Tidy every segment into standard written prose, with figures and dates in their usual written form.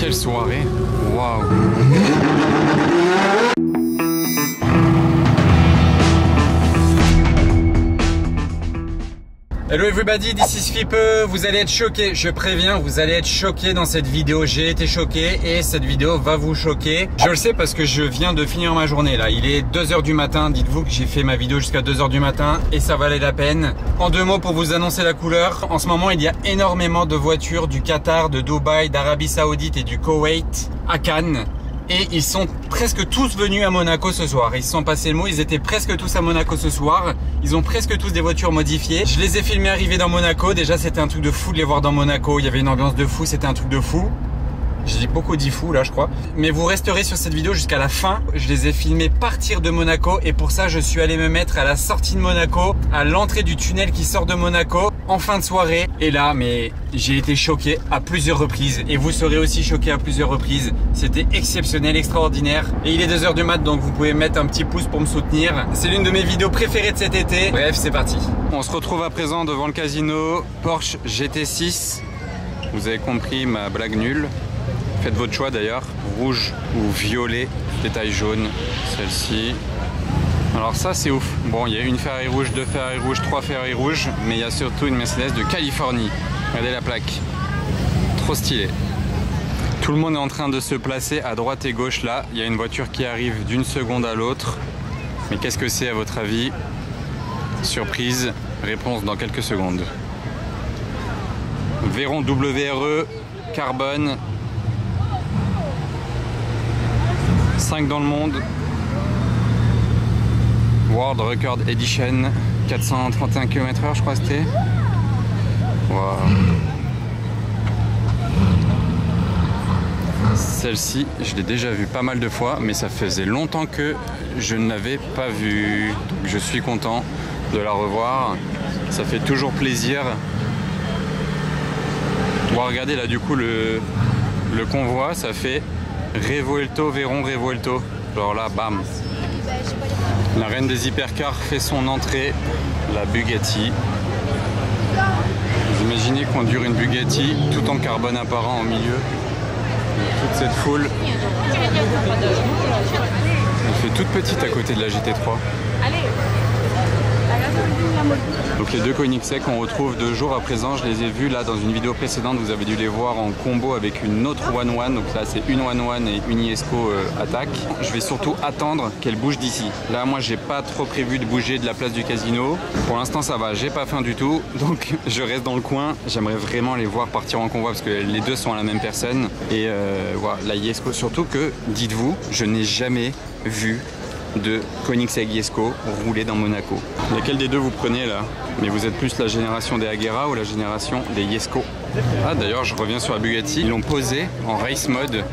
Quelle soirée! Waouh! Hello everybody, this is Fipe. Vous allez être choqués, je préviens, vous allez être choqués dans cette vidéo. J'ai été choqué et cette vidéo va vous choquer. Je le sais parce que je viens de finir ma journée là. Il est 2 h du matin, dites-vous que j'ai fait ma vidéo jusqu'à 2 h du matin et ça valait la peine. En 2 mots pour vous annoncer la couleur. En ce moment, il y a énormément de voitures du Qatar, de Dubaï, d'Arabie Saoudite et du Koweït à Cannes. Et ils sont presque tous venus à Monaco ce soir. Ils se sont passés le mot, ils étaient presque tous à Monaco ce soir. Ils ont presque tous des voitures modifiées. Je les ai filmés arriver dans Monaco. Déjà, c'était un truc de fou de les voir dans Monaco. Il y avait une ambiance de fou, c'était un truc de fou. J'ai beaucoup dit fou là, je crois. Mais vous resterez sur cette vidéo jusqu'à la fin. Je les ai filmés partir de Monaco et pour ça, je suis allé me mettre à la sortie de Monaco, à l'entrée du tunnel qui sort de Monaco, en fin de soirée. Et là, mais j'ai été choqué à plusieurs reprises et vous serez aussi choqué à plusieurs reprises. C'était exceptionnel, extraordinaire. Et il est 2 h du mat, donc vous pouvez mettre un petit pouce pour me soutenir. C'est l'une de mes vidéos préférées de cet été. Bref, c'est parti. On se retrouve à présent devant le casino Porsche GT6. Vous avez compris ma blague nulle. Faites votre choix d'ailleurs, rouge ou violet, détail jaune, celle-ci. Alors ça c'est ouf. Bon, il y a une Ferrari rouge, 2 Ferrari rouges, 3 Ferrari rouges, mais il y a surtout une Mercedes de Californie. Regardez la plaque, trop stylé. Tout le monde est en train de se placer à droite et gauche là. Il y a une voiture qui arrive d'une seconde à l'autre. Mais qu'est-ce que c'est à votre avis? Surprise, réponse dans quelques secondes. Veyron WRE, carbone. 5 dans le monde, World Record Edition, 431 km/h je crois c'était. Wow. Celle-ci, je l'ai déjà vue pas mal de fois, mais ça faisait longtemps que je ne l'avais pas vue. Donc je suis content de la revoir, ça fait toujours plaisir. Bon, regardez là du coup le convoi, ça fait Revuelto, Veyron, Revuelto. Alors là, bam. La reine des hypercars fait son entrée, la Bugatti. Vous imaginez conduire une Bugatti tout en carbone apparent au milieu. Toute cette foule. Elle fait toute petite à côté de la GT3. Donc les deux Koenigsegg qu'on retrouve 2 jours à présent, je les ai vus là dans une vidéo précédente, vous avez dû les voir en combo avec une autre 1-1, donc là c'est une 1-1 et une Iesco attaque. Je vais surtout attendre qu'elle bouge d'ici. Là moi j'ai pas trop prévu de bouger de la place du casino, pour l'instant ça va, j'ai pas faim du tout, donc je reste dans le coin. J'aimerais vraiment les voir partir en convoi parce que les deux sont à la même personne. Et voilà, la Iesco, surtout que, dites-vous, je n'ai jamais vu de Koenigsegg Iesco rouler dans Monaco. Laquelle des deux vous prenez là? Mais vous êtes plus la génération des Agera ou la génération des Iesco? Ah d'ailleurs je reviens sur la Bugatti, ils l'ont posé en race mode.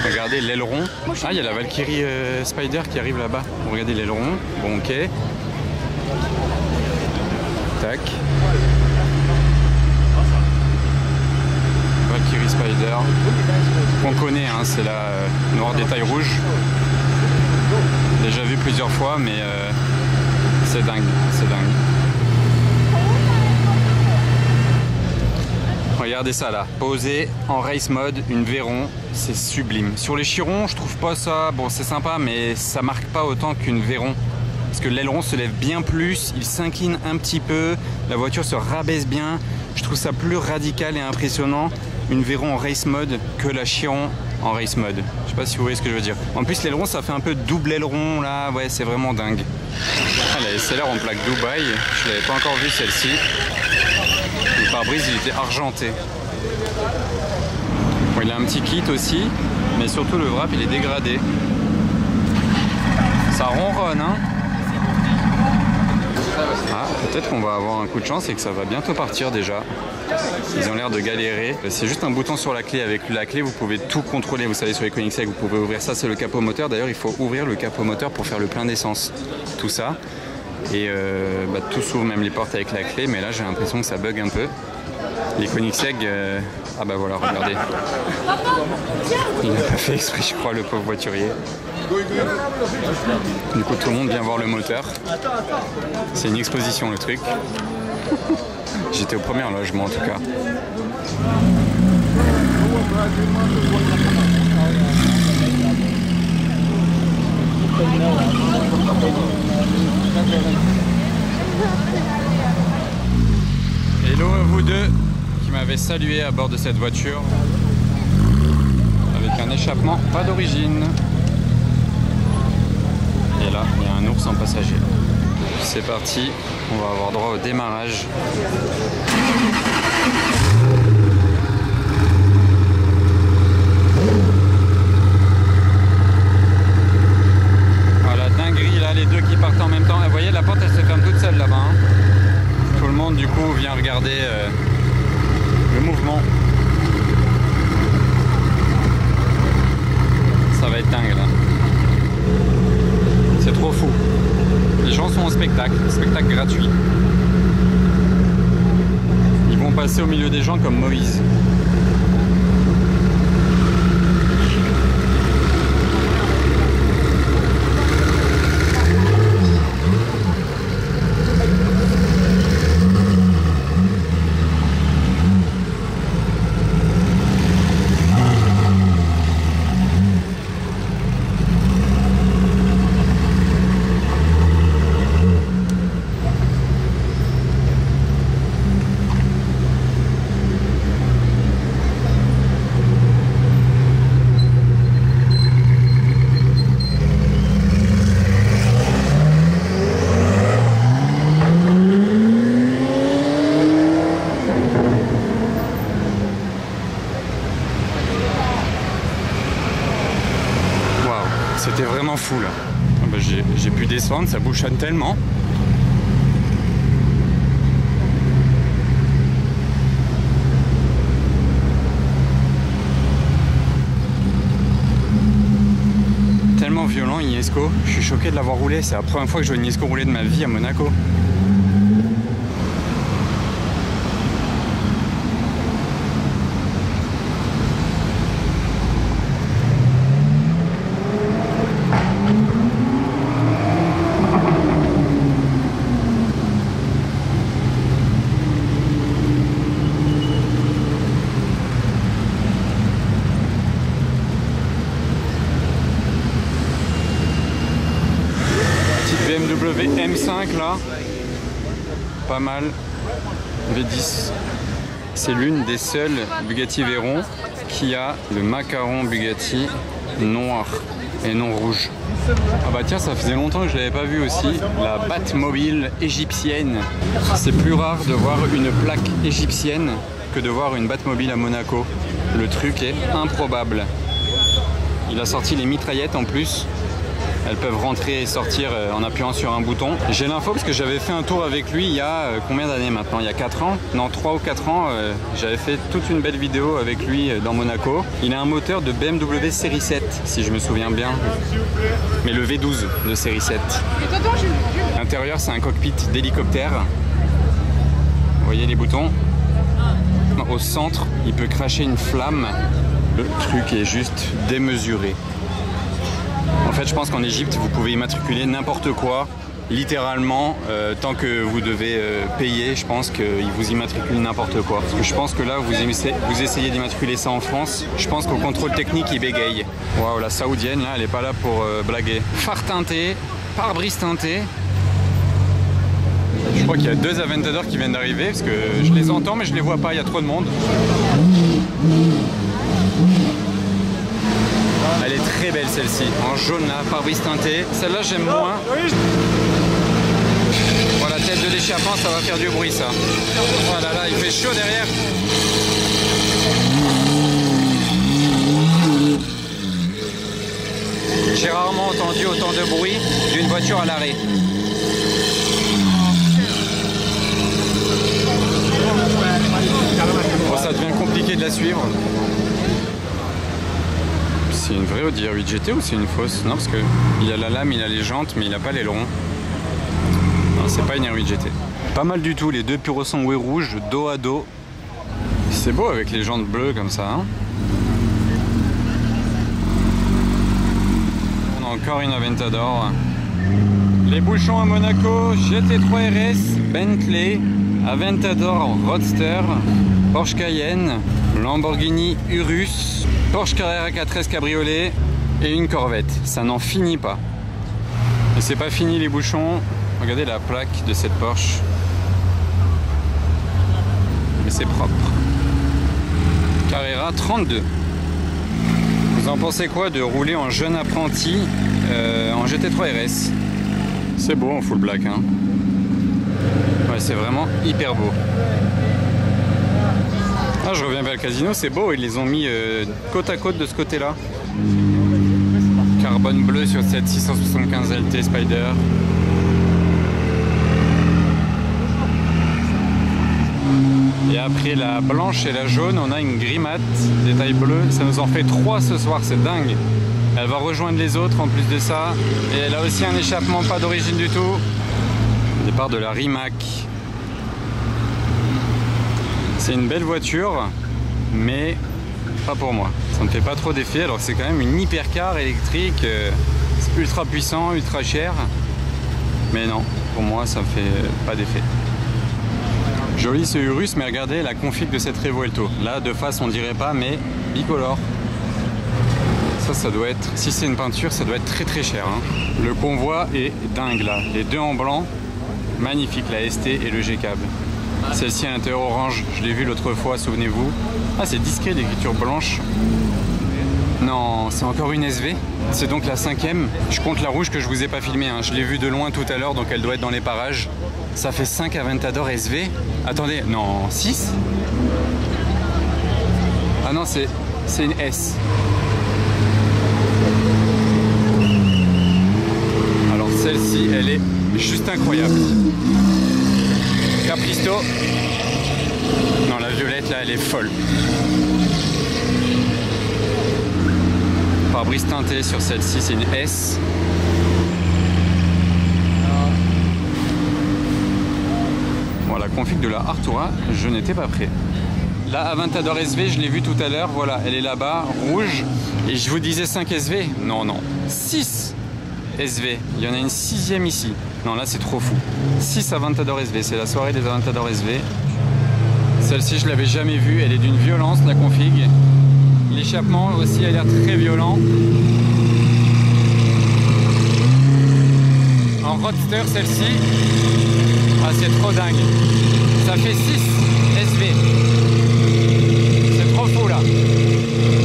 Regardez l'aileron. Ah il y a la Valkyrie Spider qui arrive là-bas. Regardez l'aileron. Bon ok. Tac. Valkyrie Spider. Qu'on connaît, hein, c'est la noire détail rouge. Déjà vu plusieurs fois, mais c'est dingue, c'est dingue. Regardez ça là, posé en race mode, une Veyron, c'est sublime. Sur les chirons, je trouve pas ça, bon c'est sympa, mais ça marque pas autant qu'une Veyron. Parce que l'aileron se lève bien plus, il s'incline un petit peu, la voiture se rabaisse bien. Je trouve ça plus radical et impressionnant, une Veyron en race mode, que la Chiron en race mode. Je sais pas si vous voyez ce que je veux dire. En plus l'aileron ça fait un peu double aileron là, ouais c'est vraiment dingue. Ah, la SLR en plaque Dubaï, je l'avais pas encore vu celle-ci. Le pare-brise il était argenté. Bon, il a un petit kit aussi, mais surtout le wrap il est dégradé. Ça ronronne hein. Ah, peut-être qu'on va avoir un coup de chance et que ça va bientôt partir déjà. Ils ont l'air de galérer. C'est juste un bouton sur la clé. Avec la clé, vous pouvez tout contrôler. Vous savez, sur les Koenigsegg, vous pouvez ouvrir ça, c'est le capot moteur. D'ailleurs, il faut ouvrir le capot moteur pour faire le plein d'essence. Tout ça. Et tout s'ouvre, même les portes avec la clé. Mais là, j'ai l'impression que ça bug un peu. Les Koenigsegg, ah bah voilà, regardez. Il n'a pas fait exprès, je crois, le pauvre voiturier. Du coup, tout le monde vient voir le moteur. C'est une exposition, le truc. J'étais au premier logement, en tout cas. Hello à vous deux qui m'avez salué à bord de cette voiture avec un échappement pas d'origine. Et là, il y a un ours en passager. C'est parti, on va avoir droit au démarrage. Voilà, dinguerie là, les deux qui partent en même temps. Et vous voyez, la porte elle se ferme toute seule là-bas. Hein. Tout le monde du coup vient regarder le mouvement. Ça va être dingue là. C'est trop fou. Les gens sont en spectacle gratuit. Ils vont passer au milieu des gens comme Moïse. C'était vraiment fou là. Bah, j'ai pu descendre, ça bouchonne tellement. Tellement violent Igniesco. Je suis choqué de l'avoir roulé. C'est la première fois que je vois Igniesco rouler de ma vie à Monaco. BMW M5 là, pas mal, V10. C'est l'une des seules Bugatti Veyron qui a le macaron Bugatti noir et non rouge. Ah bah tiens, ça faisait longtemps que je l'avais pas vu aussi, la Batmobile égyptienne. C'est plus rare de voir une plaque égyptienne que de voir une Batmobile à Monaco. Le truc est improbable. Il a sorti les mitraillettes en plus. Elles peuvent rentrer et sortir en appuyant sur un bouton. J'ai l'info parce que j'avais fait un tour avec lui il y a combien d'années maintenant? Il y a 4 ans? Non, 3 ou 4 ans. J'avais fait toute une belle vidéo avec lui dans Monaco. Il a un moteur de BMW série 7, si je me souviens bien. Mais le V12 de série 7. L'intérieur, c'est un cockpit d'hélicoptère. Vous voyez les boutons? Au centre, il peut cracher une flamme. Le truc est juste démesuré. En fait, je pense qu'en Égypte, vous pouvez immatriculer n'importe quoi, littéralement, tant que vous devez payer. Je pense qu'ils vous immatriculent n'importe quoi. Parce que je pense que là, vous essayez d'immatriculer ça en France. Je pense qu'au contrôle technique, ils bégayent. Waouh, la saoudienne, là, elle n'est pas là pour blaguer. Phare teinté, pare-brise teinté. Je crois qu'il y a 2 Aventador qui viennent d'arriver, parce que je les entends, mais je les vois pas, il y a trop de monde. Elle est très belle celle-ci, en jaune là, pare-brise teinté. Celle-là j'aime moins. Voilà, tête de l'échappement, ça va faire du bruit ça. Voilà, là il fait chaud derrière. J'ai rarement entendu autant de bruit d'une voiture à l'arrêt. Bon, ça devient compliqué de la suivre. C'est une vraie Audi R8 GT ou c'est une fausse? Non, parce que il a la lame, il a les jantes, mais il n'a pas l'aileron. Non, c'est pas une R8 GT. Pas mal du tout, les deux pur sang oué rouge, dos à dos. C'est beau avec les jantes bleues comme ça. Hein, on a encore une Aventador. Les bouchons à Monaco, GT3 RS, Bentley, Aventador Roadster. Porsche Cayenne, Lamborghini Urus, Porsche Carrera 4S Cabriolet et une Corvette. Ça n'en finit pas. Et c'est pas fini les bouchons. Regardez la plaque de cette Porsche. Mais c'est propre. Carrera 32. Vous en pensez quoi de rouler en jeune apprenti en GT3 RS? C'est beau en full black, hein. Ouais, c'est vraiment hyper beau. Ah, je reviens vers le casino, c'est beau, ils les ont mis côte à côte de ce côté-là. Carbone bleu sur cette 675 LT Spider. Et après la blanche et la jaune, on a une gris mat, détail bleu. Ça nous en fait 3 ce soir, c'est dingue. Elle va rejoindre les autres en plus de ça. Et elle a aussi un échappement pas d'origine du tout. Départ de la Rimac. C'est une belle voiture, mais pas pour moi. Ça ne fait pas trop d'effet, alors c'est quand même une hypercar électrique. C'est ultra puissant, ultra cher. Mais non, pour moi ça ne fait pas d'effet. Joli ce Urus, mais regardez la config de cette Revuelto. Là, de face, on dirait pas, mais bicolore. Ça doit être, si c'est une peinture, ça doit être très très cher, hein. Le convoi est dingue là. Les deux en blanc, magnifique, la ST et le G-Cab. Celle-ci à l'intérieur orange, je l'ai vue l'autre fois, souvenez-vous. Ah, c'est discret, l'écriture blanche. Non, c'est encore une SV. C'est donc la 5e. Je compte la rouge que je vous ai pas filmée, hein. Je l'ai vue de loin tout à l'heure, donc elle doit être dans les parages. Ça fait 5 Aventador SV. Attendez, non, 6. Ah non, c'est une S. Alors celle-ci, elle est juste incroyable. Capristo. Non, la violette là, elle est folle. Pare-brise teinté sur celle-ci, c'est une S. Bon, la config de la Artura, je n'étais pas prêt. La Aventador SV, je l'ai vue tout à l'heure, voilà, elle est là-bas, rouge. Et je vous disais 5 SV. Non, non, 6 SV. Il y en a une 6e ici. Non, là c'est trop fou. 6 Aventador SV, c'est la soirée des Aventador SV. Celle-ci, je l'avais jamais vue, elle est d'une violence, la config. L'échappement aussi a l'air très violent. En roadster, celle-ci, ah, c'est trop dingue. Ça fait 6 SV. C'est trop fou là.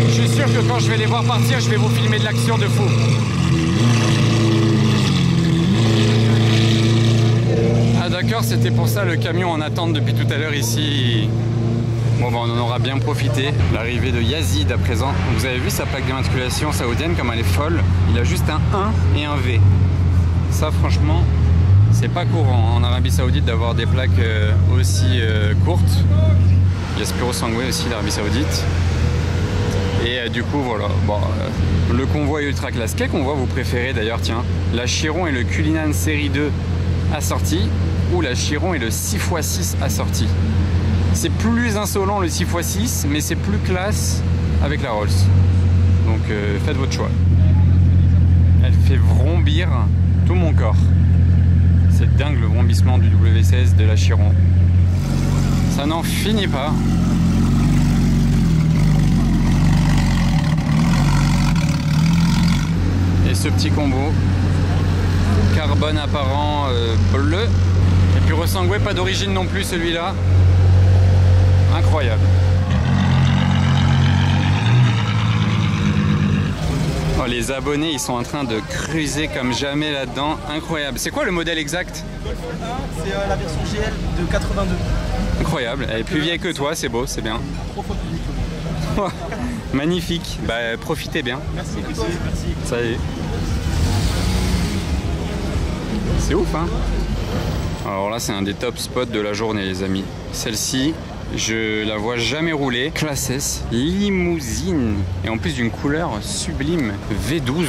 Je suis sûr que quand je vais les voir partir, je vais vous filmer de l'action de fou. Ah d'accord, c'était pour ça le camion en attente depuis tout à l'heure ici. Bon ben on en aura bien profité. L'arrivée de Yazid à présent. Vous avez vu sa plaque d'immatriculation saoudienne comme elle est folle. Il a juste un 1 et un V. Ça franchement, c'est pas courant en Arabie Saoudite d'avoir des plaques aussi courtes. Il y a Spiro Sangué aussi l'Arabie Saoudite. Et du coup voilà, bon, le convoi est ultra classe. Quel convoi vous préférez d'ailleurs? Tiens, la Chiron et le Cullinan série 2 assorti ou la Chiron et le 6x6 assorti? C'est plus insolent le 6x6, mais c'est plus classe avec la Rolls. Donc faites votre choix. Elle fait vrombir tout mon corps. C'est dingue le vrombissement du W16 de la Chiron. Ça n'en finit pas. Et ce petit combo. Carbone apparent bleu. Et puis ressangué, pas d'origine non plus celui-là. Incroyable. Oh, les abonnés, ils sont en train de cruiser comme jamais là-dedans. Incroyable. C'est quoi le modèle exact? Golf 1, c'est la version GL de 82. Incroyable. Elle est plus vieille que toi, c'est beau, c'est bien. 3 fois plus vite. Magnifique. Bah, profitez bien. Merci. Merci. Salut. C'est ouf, hein? Alors là, c'est un des top spots de la journée, les amis. Celle-ci, je la vois jamais rouler. Classe S, limousine. Et en plus d'une couleur sublime. V12.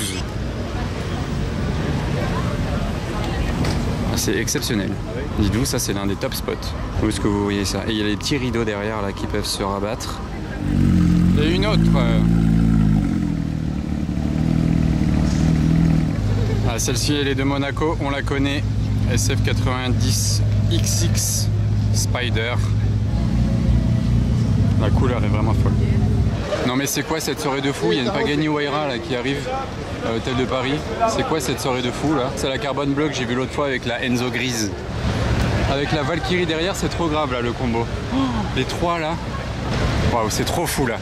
Ah, c'est exceptionnel. Dites-vous, ça c'est l'un des top spots. Où est-ce que vous voyez ça? Et il y a les petits rideaux derrière là qui peuvent se rabattre. Et une autre. Ah, celle-ci, elle est de Monaco, on la connaît. SF90 XX Spider. La couleur est vraiment folle. Non mais c'est quoi cette soirée de fou? Il y a une Pagani Huayra là qui arrive à l'hôtel de Paris. C'est quoi cette soirée de fou là? C'est la carbone bleue que j'ai vu l'autre fois avec la Enzo grise. Avec la Valkyrie derrière, c'est trop grave là le combo. Oh, les trois là. Waouh, c'est trop fou là.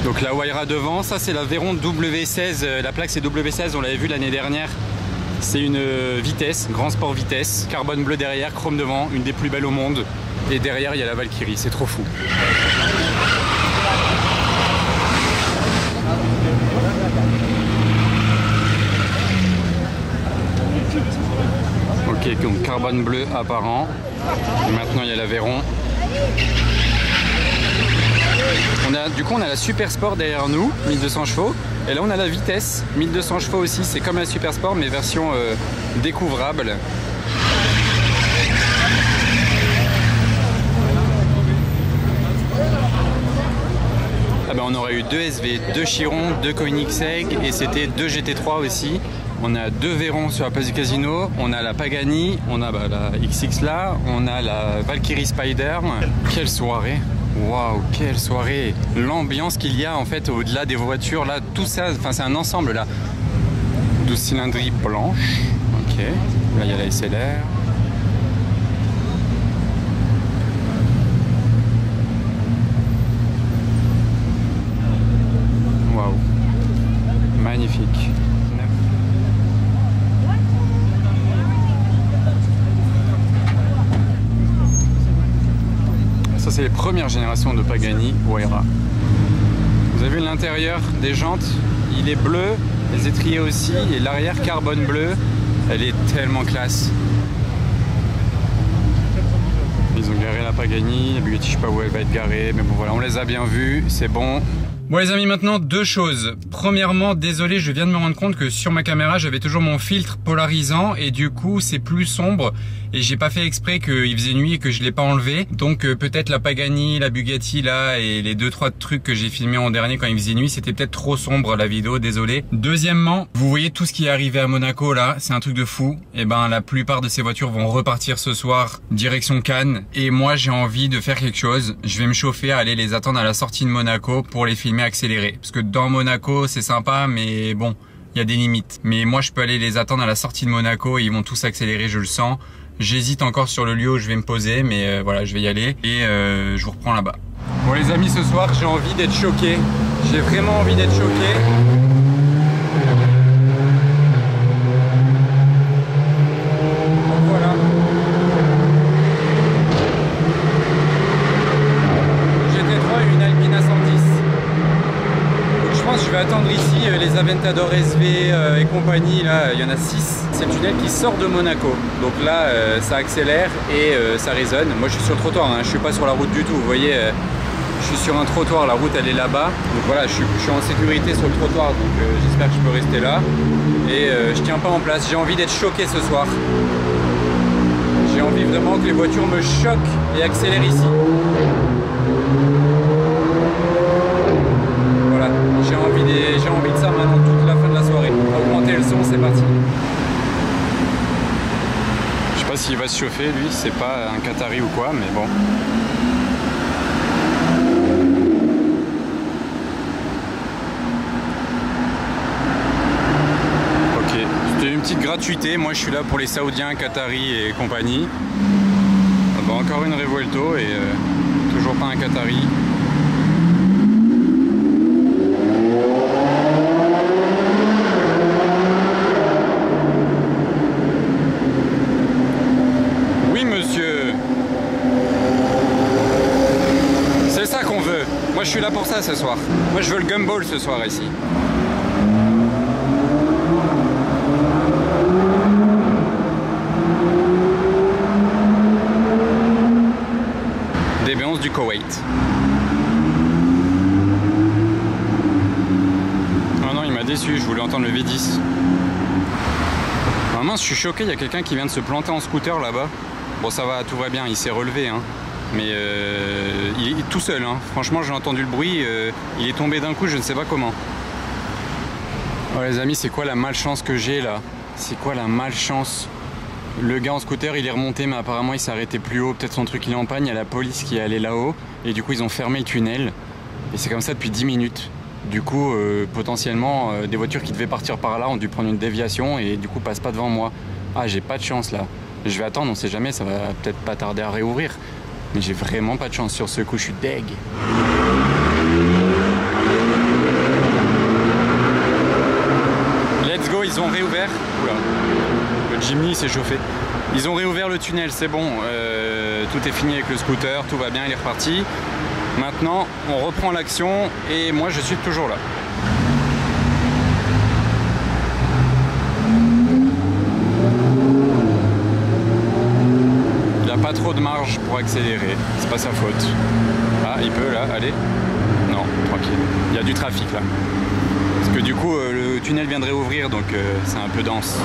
Donc la Huayra devant, ça c'est la Veyron W16. La plaque c'est W16, on l'avait vu l'année dernière. C'est une vitesse, grand sport vitesse, carbone bleu derrière, chrome devant, une des plus belles au monde. Et derrière il y a la Valkyrie, c'est trop fou. Ok, donc carbone bleu apparent. Et maintenant il y a la Veyron. Du coup on a la Super Sport derrière nous, 1200 chevaux. Et là on a la vitesse, 1200 chevaux aussi. C'est comme la Super Sport mais version découvrable. Ah ben on aurait eu 2 SV, 2 Chiron, 2 Koenigsegg et c'était 2 GT3 aussi. On a 2 Veyron sur la place du Casino, on a la Pagani, on a la XX là, on a la Valkyrie Spider. Quelle soirée! Waouh, quelle soirée! L'ambiance qu'il y a en fait au-delà des voitures là, tout ça, enfin c'est un ensemble là. 12 cylindries blanches, ok. Là il y a la SLR. Waouh, magnifique. Ça c'est les premières générations de Pagani Huayra. Vous avez vu l'intérieur des jantes, il est bleu, les étriers aussi, et l'arrière carbone bleu, elle est tellement classe. Ils ont garé la Pagani, la Bugatti je sais pas où elle va être garée, mais bon voilà, on les a bien vus, c'est bon. Bon les amis, maintenant deux choses. Premièrement, désolé, je viens de me rendre compte que sur ma caméra j'avais toujours mon filtre polarisant et du coup c'est plus sombre et j'ai pas fait exprès qu'il faisait nuit et que je l'ai pas enlevé. Donc peut-être la Pagani, la Bugatti là et les 2-3 trucs que j'ai filmé en dernier quand il faisait nuit, c'était peut-être trop sombre la vidéo, désolé. Deuxièmement, vous voyez tout ce qui est arrivé à Monaco là, c'est un truc de fou. Et ben la plupart de ces voitures vont repartir ce soir direction Cannes et moi j'ai envie de faire quelque chose. Je vais me chauffer à aller les attendre à la sortie de Monaco pour les filmer accéléré, parce que dans Monaco c'est sympa mais bon il y a des limites, mais moi je peux aller les attendre à la sortie de Monaco et ils vont tous accélérer, je le sens. J'hésite encore sur le lieu où je vais me poser mais voilà, je vais y aller et je vous reprends là-bas. Bon les amis, ce soir j'ai envie d'être choqué, j'ai vraiment envie d'être choqué. Je vais attendre ici les Aventador SV et compagnie, là il y en a 6. C'est le tunnel qui sort de Monaco. Donc là ça accélère et ça résonne. Moi je suis sur le trottoir, hein. Je suis pas sur la route du tout. Vous voyez, je suis sur un trottoir, la route elle est là-bas. Donc voilà, je suis en sécurité sur le trottoir, donc j'espère que je peux rester là. Et je tiens pas en place, j'ai envie d'être choqué ce soir. J'ai envie vraiment que les voitures me choquent et accélèrent ici. Voilà, j'ai envie de ça maintenant toute la fin de la soirée. Augmenter le son, c'est parti. Je sais pas s'il va se chauffer lui, c'est pas un Qatari ou quoi, mais bon. Ok, c'était une petite gratuité, moi je suis là pour les Saoudiens, Qataris et compagnie. Bon, encore une Revuelto et toujours pas un Qatari. Moi je suis là pour ça ce soir. Moi je veux le gumball ce soir ici. DB11 du Koweït. Oh non, il m'a déçu, je voulais entendre le V10. Vraiment, je suis choqué, il y a quelqu'un qui vient de se planter en scooter là-bas. Bon ça va, tout va bien, il s'est relevé hein. Mais il est tout seul, hein. Franchement j'ai entendu le bruit, il est tombé d'un coup, je ne sais pas comment. Oh les amis, c'est quoi la malchance que j'ai là? C'est quoi la malchance? Le gars en scooter il est remonté, mais apparemment il s'est arrêté plus haut. Peut-être son truc il est en panne. Il y a la police qui est allée là-haut. Et du coup ils ont fermé le tunnel. Et c'est comme ça depuis 10 minutes. Du coup potentiellement des voitures qui devaient partir par là ont dû prendre une déviation. Et du coup passent pas devant moi. Ah, j'ai pas de chance là. Je vais attendre, on sait jamais, ça va peut-être pas tarder à réouvrir. Mais j'ai vraiment pas de chance sur ce coup, je suis deg. Let's go, ils ont réouvert. Oula, le Jimny s'est chauffé. Ils ont réouvert le tunnel, c'est bon. Tout est fini avec le scooter, tout va bien, il est reparti. Maintenant, on reprend l'action et moi je suis toujours là. Pas trop de marge pour accélérer, c'est pas sa faute. Ah, il peut là, allez. Non, tranquille. Il y a du trafic là. Parce que du coup, le tunnel vient de réouvrir, donc c'est un peu dense.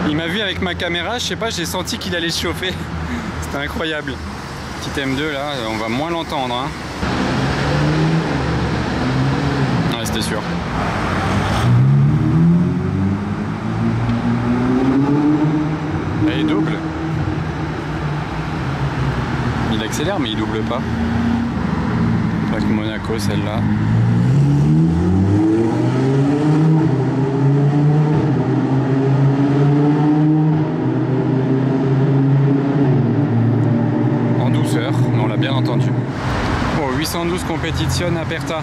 Il m'a vu avec ma caméra, je sais pas, j'ai senti qu'il allait se chauffer. C'était incroyable. Petit M2 là, on va moins l'entendre. Hein. C'était sûr. Elle est double. Il accélère mais il double pas. Plaque Monaco celle-là. En douceur, mais on l'a bien entendu. Oh, 812 Competizione Aperta.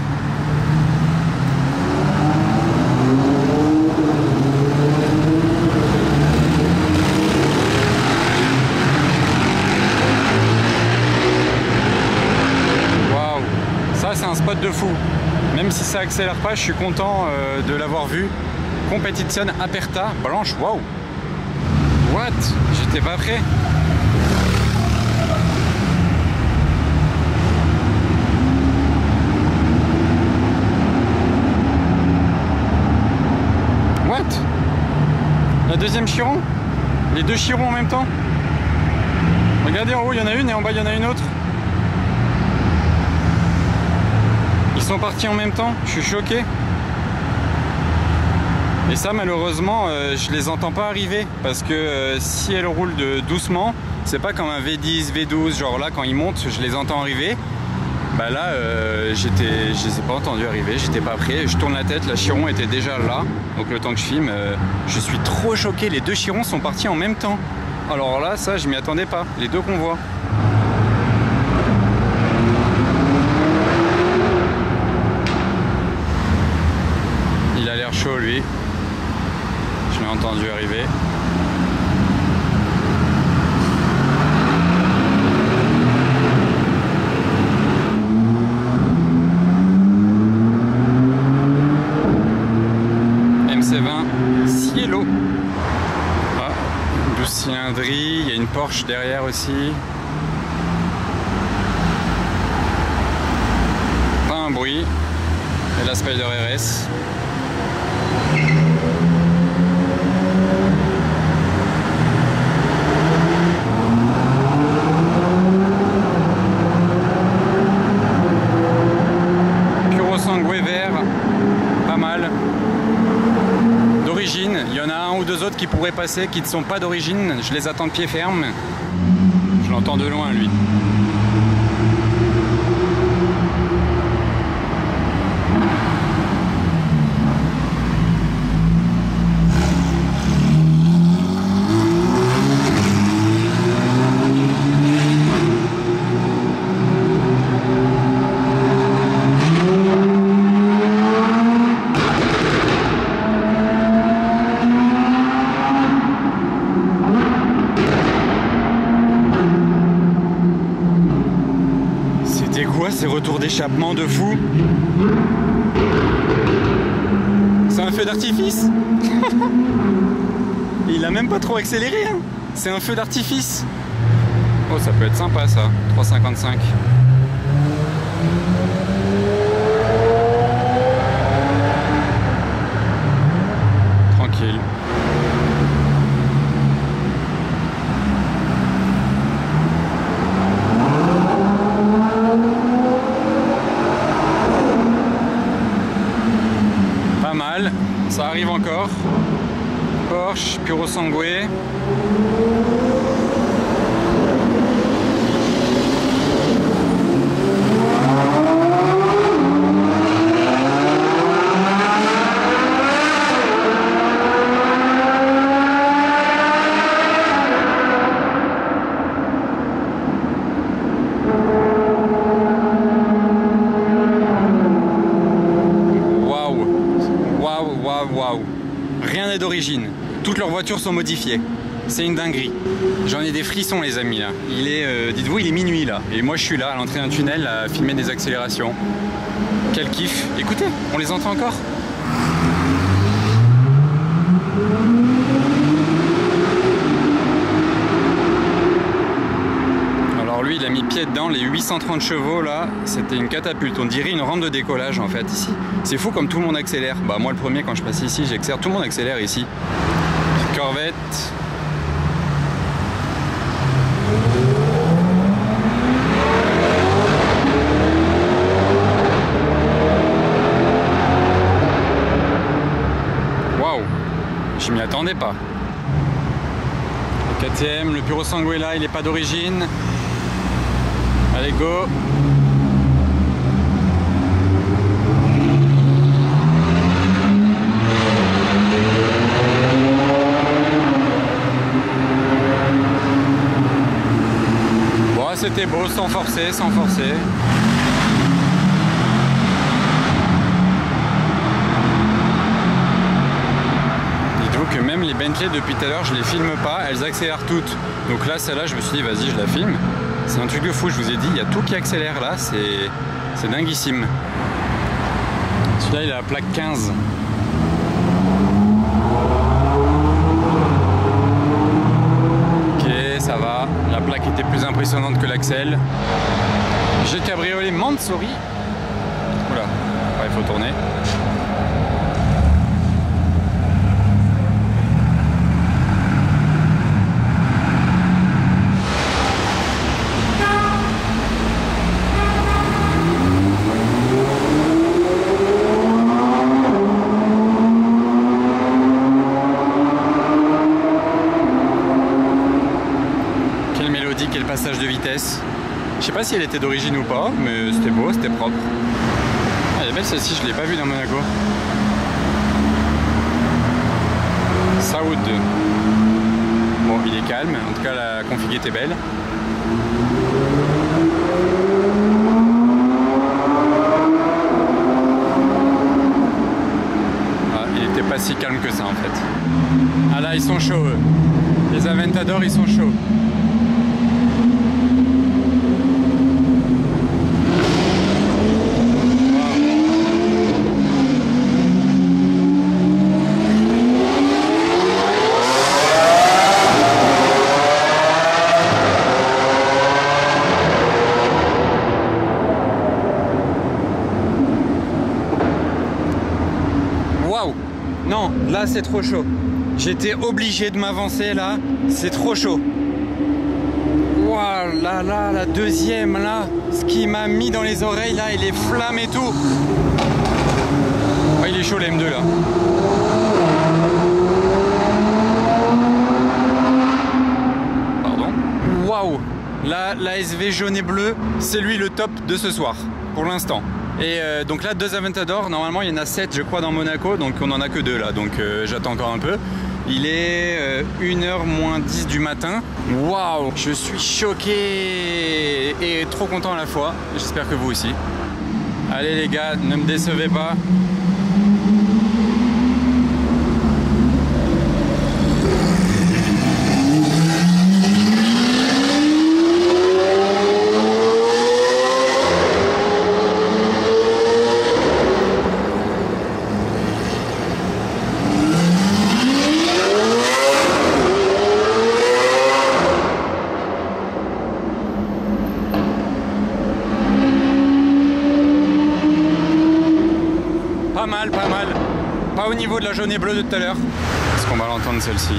C'est un spot de fou, même si ça accélère pas, je suis content de l'avoir vu. Competizione Aperta, blanche, waouh. What? J'étais pas prêt. What? La deuxième chiron? Les deux chirons en même temps? Regardez en haut il y en a une et en bas il y en a une autre. Ils sont partis en même temps, je suis choqué. Et ça malheureusement je les entends pas arriver parce que si elles roulent doucement, c'est pas comme un V10, V12, genre là quand ils montent je les entends arriver. Bah là je les ai pas entendus arriver, j'étais pas prêt, je tourne la tête, la chiron était déjà là. Donc le temps que je filme, je suis trop choqué, les deux chirons sont partis en même temps. Alors là ça je m'y attendais pas, les deux convois. Il a l'air chaud lui. Je l'ai entendu arriver. MC20 Cielo. Ah, 12 cylindries. Il y a une Porsche derrière aussi. Pas un bruit. Et la Spider RS. Puro Sangue vert, pas mal. D'origine, il y en a un ou deux autres qui pourraient passer, qui ne sont pas d'origine. Je les attends de pied ferme. Je l'entends de loin lui. Ces retours d'échappement de fou. C'est un feu d'artifice. Il a même pas trop accéléré hein. C'est un feu d'artifice. Oh ça peut être sympa ça. 3,55. Tranquille. Porsche Puro Sangue. Waouh, rien n'est d'origine. Toutes leurs voitures sont modifiées. C'est une dinguerie. J'en ai des frissons les amis là. Il est, dites-vous, il est minuit là. Et moi je suis là à l'entrée d'un tunnel à filmer des accélérations. Quel kiff. Écoutez, on les entend encore. Alors lui il a mis pied dedans, les 830 chevaux là, c'était une catapulte. On dirait une rampe de décollage en fait ici. C'est fou comme tout le monde accélère. Bah moi le premier quand je passe ici j'accélère, tout le monde accélère ici. Petite Corvette. Waouh, je m'y attendais pas. Le KTM, le Puro Sangue là, il n'est pas d'origine. Allez go. Bon, c'était beau, sans forcer, sans forcer. Dites-vous que même les Bentley depuis tout à l'heure, je les filme pas, elles accélèrent toutes. Donc là, celle-là, je me suis dit, vas-y, je la filme. C'est un truc de fou, je vous ai dit, il y a tout qui accélère là, c'est dinguissime. Celui-là, il a la plaque 15. Ok, ça va. La plaque était plus impressionnante que l'axel. J'ai cabriolet Mansory. Oula, ouais, il faut tourner. Quel passage de vitesse. Je sais pas si elle était d'origine ou pas, mais c'était beau, c'était propre. Ah, elle est belle celle-ci, je l'ai pas vue dans Monaco. Saoud. Bon, il est calme, en tout cas la config était belle. Ah, il était pas si calme que ça en fait. Ah là, ils sont chauds eux. Les Aventador, ils sont chauds. Non, là c'est trop chaud. J'étais obligé de m'avancer là, c'est trop chaud. Waouh, là, là, la deuxième là, ce qui m'a mis dans les oreilles là, et les flammes et tout. Oh, il est chaud le M2 là. Pardon. Waouh, la SV jaune et bleu, c'est lui le top de ce soir, pour l'instant. Et donc là, 2 Aventador, normalement il y en a 7 je crois dans Monaco, donc on en a que 2 là, donc j'attends encore un peu. Il est 1h moins 10 du matin. Waouh, je suis choqué et trop content à la fois, j'espère que vous aussi. Allez les gars, ne me décevez pas. Pas mal, pas mal. Pas au niveau de la jaune et bleue de tout à l'heure. Est-ce qu'on va l'entendre celle-ci?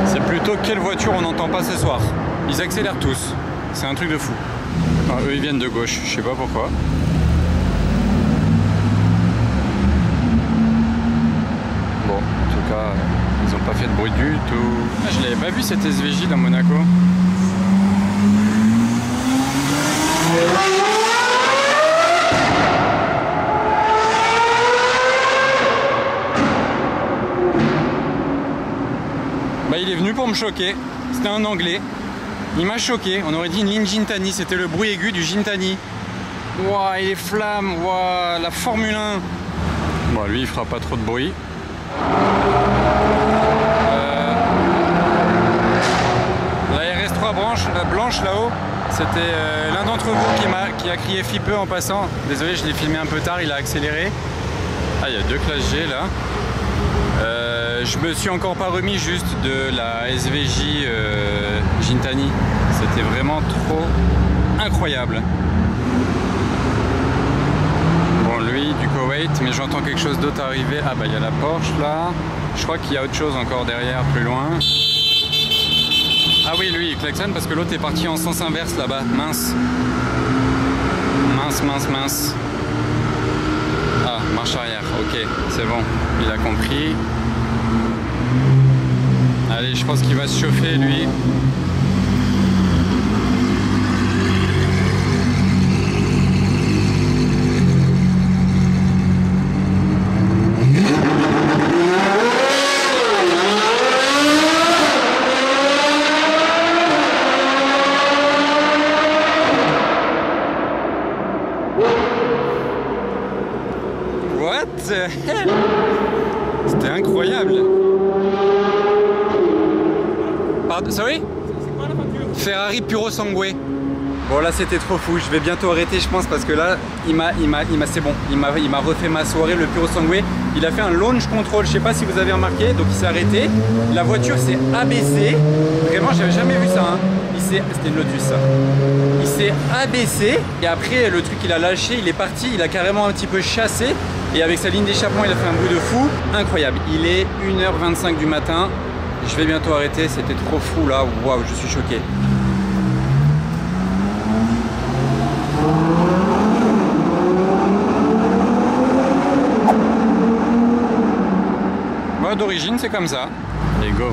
C'est plutôt quelle voiture on n'entend pas ce soir. Ils accélèrent tous. C'est un truc de fou. Alors, eux, ils viennent de gauche. Je sais pas pourquoi. Bon, en tout cas, ils n'ont pas fait de bruit du tout. Ah, je l'avais pas vu cette SVJ dans Monaco. Bah, il est venu pour me choquer. C'était un anglais. Il m'a choqué. On aurait dit une ligne Gintani. C'était le bruit aigu du Gintani. Waouh, et les flammes. Waouh, la Formule 1. Bon, lui, il fera pas trop de bruit. La RS3 blanche là-haut. C'était l'un d'entre vous qui a crié Fipeux en passant. Désolé, je l'ai filmé un peu tard. Il a accéléré. Ah, il y a 2 classes G là. Je me suis encore pas remis juste de la SVJ Gintani. C'était vraiment trop incroyable. Bon, lui du Koweït, mais j'entends quelque chose d'autre arriver. Ah bah il y a la Porsche là. Je crois qu'il y a autre chose encore derrière, plus loin. Ah oui, lui il klaxonne parce que l'autre est parti en sens inverse là-bas. Mince. Mince. Ah, marche arrière, ok, c'est bon, il a compris. Allez, je pense qu'il va se chauffer lui. What the hell? C'était incroyable. Pardon, sorry? C'est quoi la voiture? Ferrari Puro Sangue. Bon là c'était trop fou, je vais bientôt arrêter je pense parce que là c'est bon, il m'a refait ma soirée le Puro Sangue. Il a fait un launch control, je sais pas si vous avez remarqué, donc il s'est arrêté. La voiture s'est abaissée, vraiment j'avais jamais vu ça hein. C'était une Lotus ça. Il s'est abaissé et après le truc il a lâché, il est parti, il a carrément un petit peu chassé et avec sa ligne d'échappement il a fait un bruit de fou. Incroyable, il est 1h25 du matin, je vais bientôt arrêter, c'était trop fou là, waouh je suis choqué. D'origine c'est comme ça. Allez go.